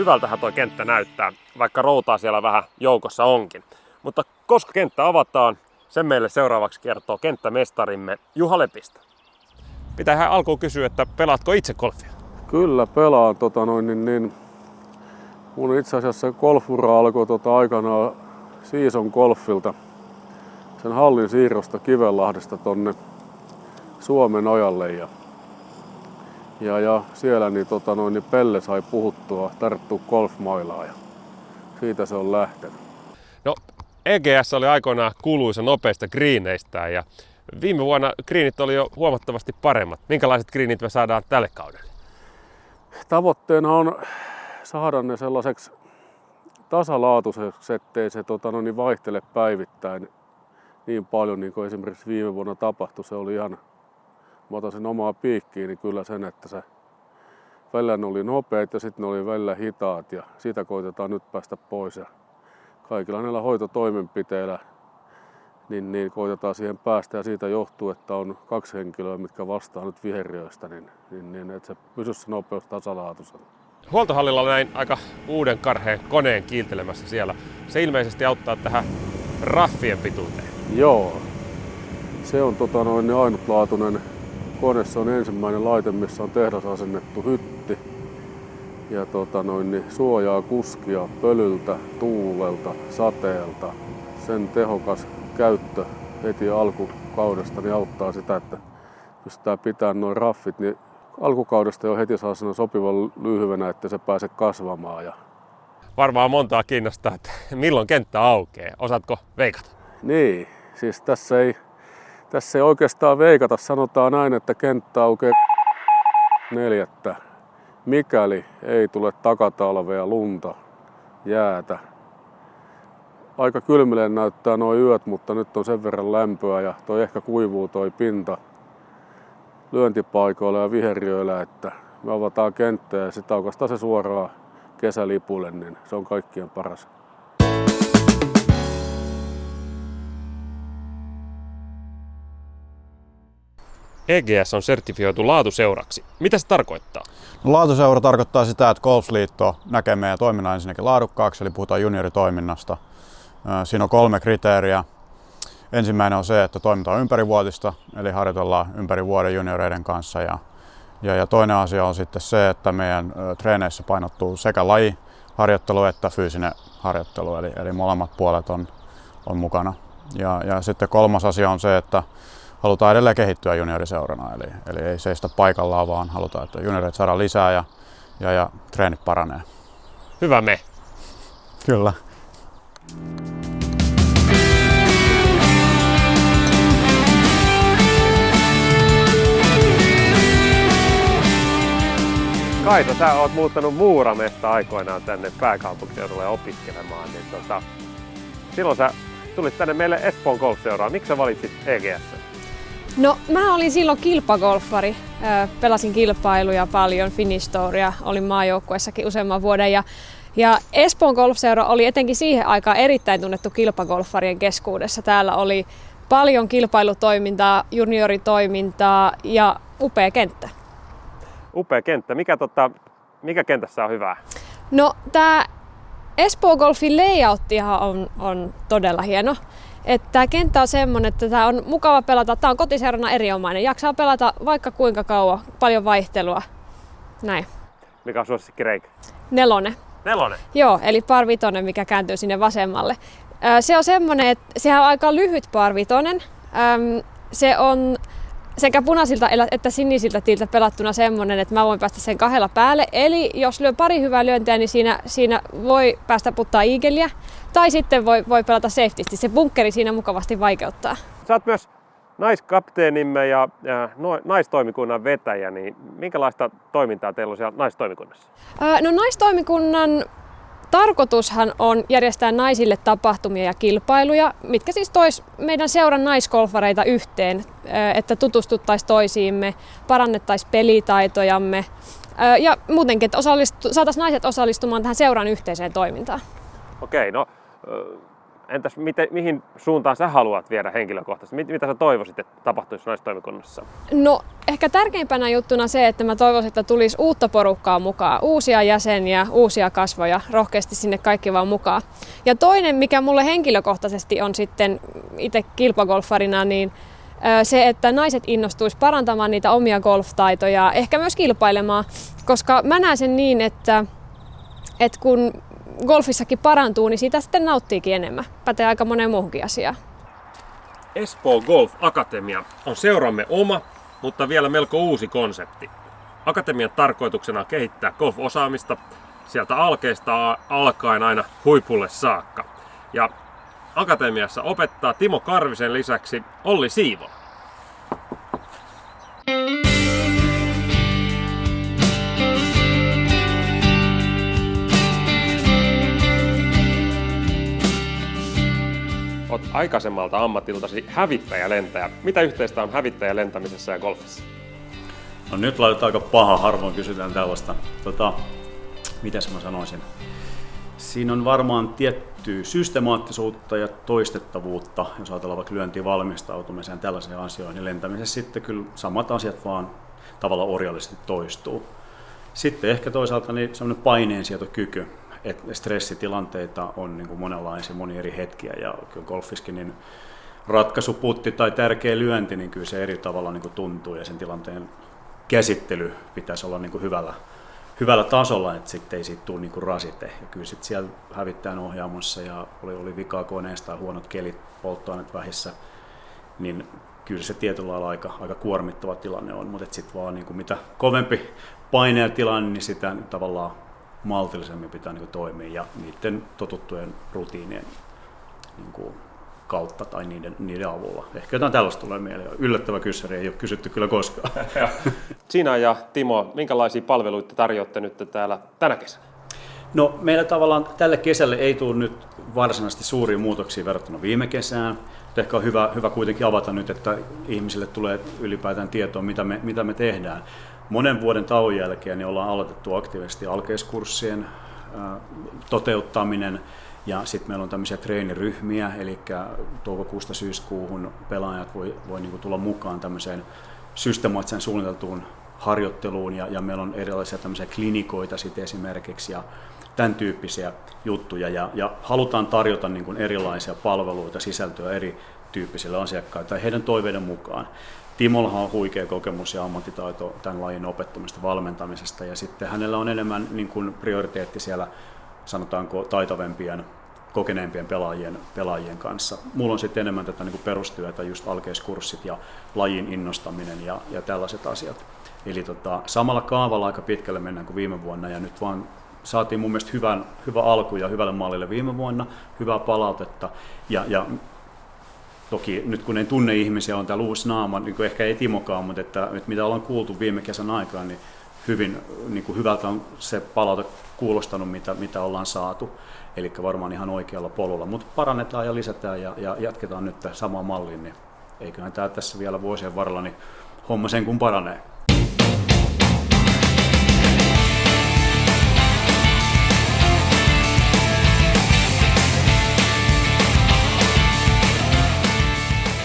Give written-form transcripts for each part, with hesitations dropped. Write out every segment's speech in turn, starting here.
hyvältähän tuo kenttä näyttää, vaikka routaa siellä vähän joukossa onkin. Mutta koska kenttä avataan, sen meille seuraavaksi kertoo kenttämestarimme Juha Lepistö. Pitää ihan alkuun kysyä, että pelaatko itse golfia? Kyllä pelaan. Mun itse asiassa golfura alkoi aikanaan Season Golfilta, sen hallin siirrosta Kivenlahdesta tonne Suomen ojalle. Ja siellä Pelle sai puhuttua, tarttua golfmailaan ja siitä se on lähtenyt. No, EGS oli aikoinaan kuuluisa nopeista greeneistä ja viime vuonna greenit oli jo huomattavasti paremmat. Minkälaiset greenit me saadaan tälle kaudelle? Tavoitteena on saada ne sellaiseksi tasalaatuiseksi, ettei se vaihtele päivittäin niin paljon niin kuin esimerkiksi viime vuonna tapahtui. Se oli ihan, mä otan sen omaa piikkiin, niin kyllä sen, että se välillä ne oli nopeat ja sitten ne oli välillä hitaat ja siitä koitetaan nyt päästä pois. Ja kaikilla näillä hoitotoimenpiteillä niin koitetaan siihen päästä ja siitä johtuu, että on 2 henkilöä, mitkä vastaa nyt viheriöistä, niin että se pysyisi se nopeus tasalaatuisena. Huoltohallilla näin aika uuden karheen koneen kiiltelemässä siellä. Se ilmeisesti auttaa tähän raffien pituuteen. Joo. Se on ainutlaatuinen kone. Se on ensimmäinen laite, missä on tehdasasennettu hytti. Ja suojaa kuskia pölyltä, tuulelta, sateelta. Sen tehokas käyttö heti alkukaudesta niin auttaa sitä, että pystytään pitämään nuo raffit, niin alkukaudesta jo heti saa sen sopivan lyhyvenä, että se pääsee kasvamaan. Ja varmaan montaa kiinnostaa, että milloin kenttä aukeaa. Osaatko veikata? Niin, siis tässä ei oikeastaan veikata. Sanotaan näin, että kenttä aukeaa 4. mikäli ei tule takatalvea, lunta, jäätä. Aika kylmille näyttää nuo yöt, mutta nyt on sen verran lämpöä ja toi ehkä kuivuu toi pinta lyöntipaikoilla ja viheriöillä, että me avataan kenttää ja sitten aukastaan se suoraan kesälipulle, niin se on kaikkien paras. EGS on sertifioitu laatuseuraksi. Mitä se tarkoittaa? No, laatuseura tarkoittaa sitä, että Golfliitto näkee meidän toiminnan ensinnäkin laadukkaaksi, eli puhutaan junioritoiminnasta. Siinä on 3 kriteeriä. Ensimmäinen on se, että toiminta on ympärivuotista, eli harjoitellaan ympäri vuoden junioreiden kanssa. Ja toinen asia on sitten se, että meidän treeneissä painottuu sekä lajiharjoittelu että fyysinen harjoittelu, eli molemmat puolet on mukana. Ja sitten 3. asia on se, että halutaan edelleen kehittyä junioriseurana, eli ei seistä paikallaan, vaan halutaan, että juniorit saadaan lisää ja treenit paranee. Hyvä me. Kyllä. Kaito, sä oot muuttanut Muuramesta aikoinaan tänne pääkaupunkiseudulle opiskelemaan, niin silloin sä tulit tänne meille Espoon golfseuraan. Miksi sä valitsit EGS? No, mä olin silloin kilpagolfari. Pelasin kilpailuja paljon, Finnish Touria, olin maajoukkueessakin useamman vuoden. Ja Espoon golfseura oli etenkin siihen aikaan erittäin tunnettu kilpagolfarien keskuudessa. Täällä oli paljon kilpailutoimintaa, junioritoimintaa ja upea kenttä. Upea kenttä. Mikä kentässä on hyvää? No, tää Espoo Golfin layouttihan on todella hieno. Tämä kenttä on semmoinen, että tämä on mukava pelata. Tämä on kotiseurana erinomainen. Jaksaa pelata vaikka kuinka kauan, paljon vaihtelua. Näin. Mikä on suosikki reikä? 4. 4? Joo, eli par 5, mikä kääntyy sinne vasemmalle. Se on semmoinen, että sehän on aika lyhyt par 5. Se on sekä punaisilta että sinisiltä tiiltä pelattuna semmoinen, että mä voin päästä sen 2 päälle. Eli jos lyö pari hyvää lyöntiä, niin siinä voi päästä puttaa eagleä. Tai sitten voi pelata safetysti. Se bunkkeri siinä mukavasti vaikeuttaa. Sä oot myös naiskapteenimme ja naistoimikunnan vetäjä, niin minkälaista toimintaa teillä on siellä naistoimikunnassa? No, naistoimikunnan tarkoitushan on järjestää naisille tapahtumia ja kilpailuja, mitkä siis tois meidän seuran naisgolfareita yhteen, että tutustuttaisiin toisiimme, parannettaisiin pelitaitojamme ja muutenkin, että saataisiin naiset osallistumaan tähän seuran yhteiseen toimintaan. Okei, no Entäs mihin suuntaan sä haluat viedä henkilökohtaisesti? Mitä sä toivoisit, että tapahtuisi naistoimikunnassa? No ehkä tärkeimpänä juttuna se, että mä toivoisin, että tulisi uutta porukkaa mukaan, uusia jäseniä, uusia kasvoja, rohkeasti sinne kaikki vaan mukaan. Ja toinen, mikä mulle henkilökohtaisesti on sitten itse kilpagolfarina, niin se, että naiset innostuisi parantamaan niitä omia golftaitoja, ehkä myös kilpailemaan, koska mä näen sen niin, että kun golfissakin parantuu, niin siitä sitten nauttiikin enemmän. Pätee aika moneen muuhunkin asiaan. Espoo Golf Akatemia on seuramme oma, mutta vielä melko uusi konsepti. Akatemian tarkoituksena on kehittää golf-osaamista sieltä alkeista alkaen aina huipulle saakka. Ja Akatemiassa opettaa Timo Karvisen lisäksi Olli Siivola. Olet aikaisemmalta ammatiltasi hävittäjälentäjä. Mitä yhteistä on hävittäjälentämisessä ja golfissa? No nyt laitetaan aika paha, harvoin kysytään tällaista. Mitäs mä sanoisin? Siinä on varmaan tiettyä systemaattisuutta ja toistettavuutta, jos ajatellaan vaikka lyöntiin valmistautumiseen tällaisiin asioihin, niin lentämisessä sitten kyllä samat asiat vaan tavallaan orjallisesti toistuu. Sitten ehkä toisaalta niin semmoinen paineensietokyky, että stressitilanteita on niin kuin monenlaisia, monia eri hetkiä ja kyllä golfiskin niin ratkaisuputti tai tärkeä lyönti, niin kyllä se eri tavalla niin kuin tuntuu ja sen tilanteen käsittely pitäisi olla niin kuin hyvällä tasolla, että sitten ei siitä tule niin kuin rasite. Ja kyllä sitten siellä hävittäjän ohjaamossa ja oli vikaa koneesta ja huonot kelit, polttoaineet vähissä, niin kyllä se tietyllä lailla aika kuormittava tilanne on, mutta sitten vaan niin kuin mitä kovempi paineen tilanne, niin sitä tavallaan maltillisemmin pitää niin kuin toimia ja niiden totuttujen rutiinien niin kuin kautta tai niiden avulla. Ehkä jotain tällaista tulee mieleen. Yllättävä kyssäri, ei ole kysytty kyllä koskaan. Sinä ja Timo, minkälaisia palveluita tarjoatte nyt täällä tänä kesänä? No meillä tavallaan tälle kesälle ei tule nyt varsinaisesti suuria muutoksia verrattuna viime kesään. Ehkä on hyvä kuitenkin avata nyt, että ihmisille tulee ylipäätään tietoa, mitä me tehdään. Monen vuoden tauon jälkeen niin ollaan aloitettu aktiivisesti alkeiskurssien toteuttaminen. Ja sitten meillä on tämmöisiä treeniryhmiä, eli toukokuusta syyskuuhun pelaajat voi niin kuin tulla mukaan tämmöiseen systemaattisen suunniteltuun harjoitteluun, ja meillä on erilaisia tämmöisiä klinikoita sitten esimerkiksi, ja tämän tyyppisiä juttuja, ja halutaan tarjota niin kuin erilaisia palveluita, sisältöä erityyppisille asiakkaille tai heidän toiveiden mukaan. Timollahan on huikea kokemus ja ammattitaito tämän lajin opettamista, valmentamisesta, ja sitten hänellä on enemmän niin kuin prioriteetti siellä, sanotaanko taitavempien, kokeneempien pelaajien kanssa. Mulla on sitten enemmän tätä niin kuin perustyötä, just alkeiskurssit ja lajin innostaminen ja tällaiset asiat. Eli samalla kaavalla aika pitkälle mennään kuin viime vuonna, ja nyt vaan saatiin mun mielestä hyvä alku ja hyvälle mallille viime vuonna, hyvää palautetta. Ja toki nyt kun en tunne ihmisiä, on täällä uusi naama, niin kuin ehkä ei Timokaan, mutta että mitä ollaan kuultu viime kesän aikaan, niin hyvin niin kuin hyvältä on se palaute kuulostanut, mitä ollaan saatu. Eli varmaan ihan oikealla polulla, mutta parannetaan ja lisätään ja jatketaan nyt samaan malliin, niin eiköhän tämä tässä vielä vuosien varrella niin homma sen kun paranee.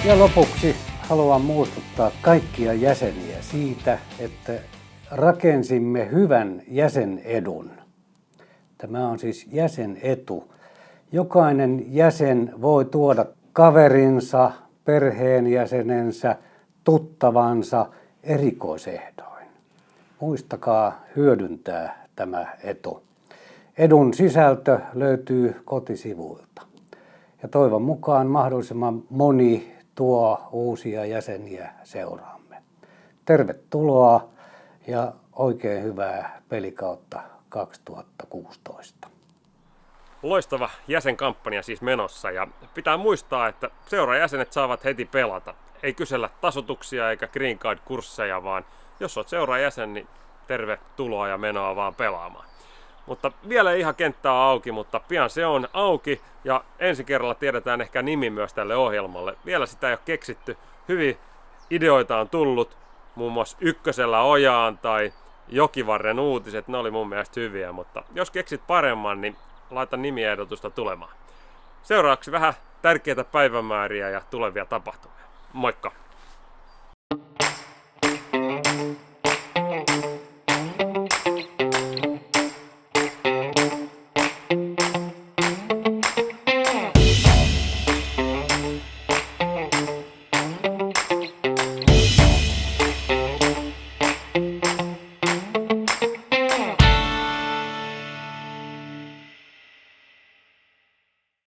Ja lopuksi haluan muistuttaa kaikkia jäseniä siitä, että rakensimme hyvän jäsenedun. Tämä on siis jäsenetu. Jokainen jäsen voi tuoda kaverinsa, perheenjäsenensä, tuttavansa erikoisehdoin. Muistakaa hyödyntää tämä etu. Edun sisältö löytyy kotisivuilta. Ja toivon mukaan mahdollisimman moni tuo uusia jäseniä seuraamme. Tervetuloa ja oikein hyvää pelikautta 2016. Loistava jäsenkampanja siis menossa, ja pitää muistaa, että seurajäsenet saavat heti pelata. Ei kysellä tasoituksia eikä green card-kursseja, vaan jos olet seurajäsen, niin tervetuloa ja menoa vaan pelaamaan. Mutta vielä ei ihan kenttää auki, mutta pian se on auki, ja ensi kerralla tiedetään ehkä nimi myös tälle ohjelmalle. Vielä sitä ei ole keksitty. Hyviä ideoita on tullut, muun muassa Ykkösellä ojaan tai Jokivarren uutiset, ne oli mun mielestä hyviä, mutta jos keksit paremman, niin laita nimiehdotusta tulemaan. Seuraavaksi vähän tärkeitä päivämääriä ja tulevia tapahtumia. Moikka!